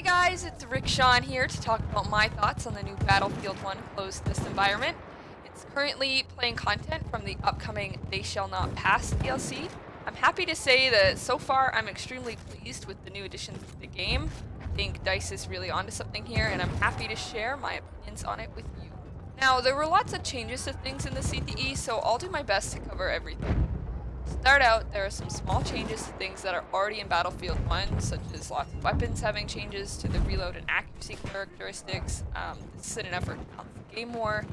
Hey guys, it's Rickshawn here to talk about my thoughts on the new Battlefield 1 closed list environment. It's currently playing content from the upcoming They Shall Not Pass DLC. I'm happy to say that so far I'm extremely pleased with the new additions to the game. I think DICE is really onto something here, and I'm happy to share my opinions on it with you. Now, there were lots of changes to things in the CTE, so I'll do my best to cover everything. To start out, there are some small changes to things that are already in Battlefield 1, such as lots of weapons having changes to the reload and accuracy characteristics. This is in an effort to balance the game more.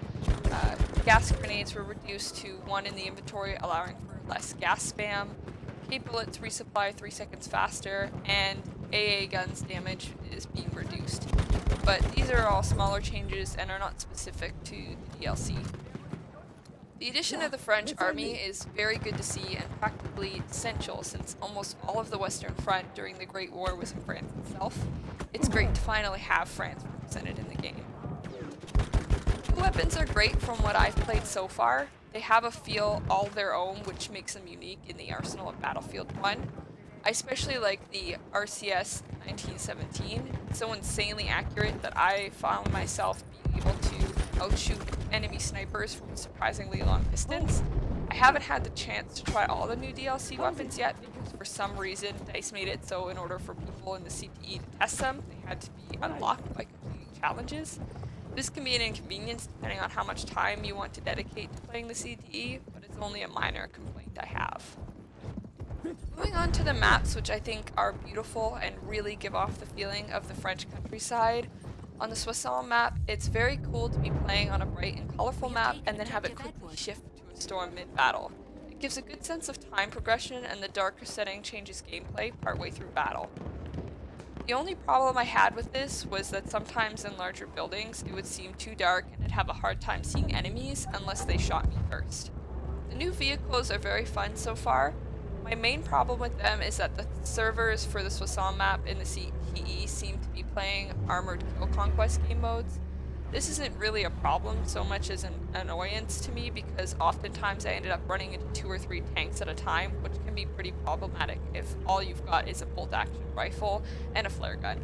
Gas grenades were reduced to 1 in the inventory, allowing for less gas spam. K bullets resupply 3 seconds faster, and AA guns damage is being reduced. But these are all smaller changes and are not specific to the DLC. The addition of the French army is very good to see and practically essential since almost all of the Western Front during the Great War was in France itself. It's great to finally have France represented in the game. The weapons are great from what I've played so far. They have a feel all their own, which makes them unique in the arsenal of Battlefield 1. I especially like the RCS 1917. It's so insanely accurate that I found myself being able to outshoot enemy snipers from a surprisingly long distance. I haven't had the chance to try all the new DLC weapons yet because for some reason DICE made it so in order for people in the CTE to test them, they had to be unlocked by completing challenges. This can be an inconvenience depending on how much time you want to dedicate to playing the CTE, but it's only a minor complaint I have. Moving on to the maps, which I think are beautiful and really give off the feeling of the French countryside. On the Soissons map, it's very cool to be playing on a bright and colorful map and then have it quickly shift to a storm mid-battle. It gives a good sense of time progression, and the darker setting changes gameplay partway through battle. The only problem I had with this was that sometimes in larger buildings it would seem too dark and I'd have a hard time seeing enemies unless they shot me first. The new vehicles are very fun so far. My main problem with them is that the servers for the Soissons map in the CTE seem to be playing armored kill conquest game modes. This isn't really a problem so much as an annoyance to me because oftentimes I ended up running into 2 or 3 tanks at a time, which can be pretty problematic if all you've got is a bolt-action rifle and a flare gun.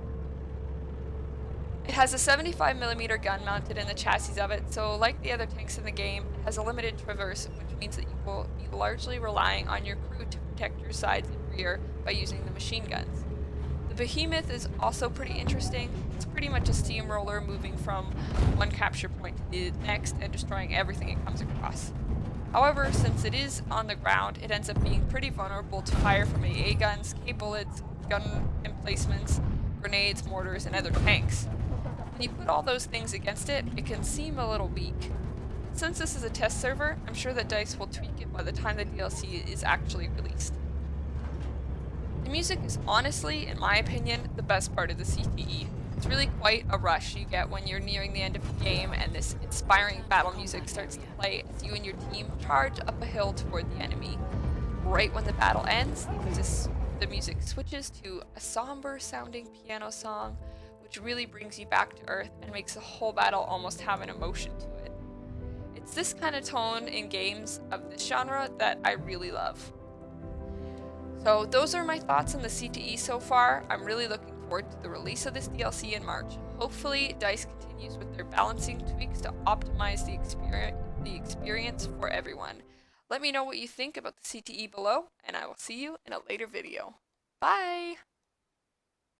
It has a 75mm gun mounted in the chassis of it, so like the other tanks in the game, it has a limited traverse, which means that you will be largely relying on your crew to protect your sides and rear by using the machine guns. The Behemoth is also pretty interesting. It's pretty much a steamroller moving from one capture point to the next and destroying everything it comes across. However, since it is on the ground, it ends up being pretty vulnerable to fire from AA guns, K bullets, gun emplacements, grenades, mortars, and other tanks. When you put all those things against it, it can seem a little weak. Since this is a test server, I'm sure that DICE will tweak it by the time the DLC is actually released. The music is honestly, in my opinion, the best part of the CTE. It's really quite a rush you get when you're nearing the end of the game and this inspiring battle music starts to play as you and your team charge up a hill toward the enemy. Right when the battle ends, the music switches to a somber sounding piano song, which really brings you back to earth and makes the whole battle almost have an emotion to it. It's this kind of tone in games of this genre that I really love. So those are my thoughts on the CTE so far. I'm really looking forward to the release of this DLC in March. Hopefully DICE continues with their balancing tweaks to optimize the experience for everyone. Let me know what you think about the CTE below, and I will see you in a later video. Bye!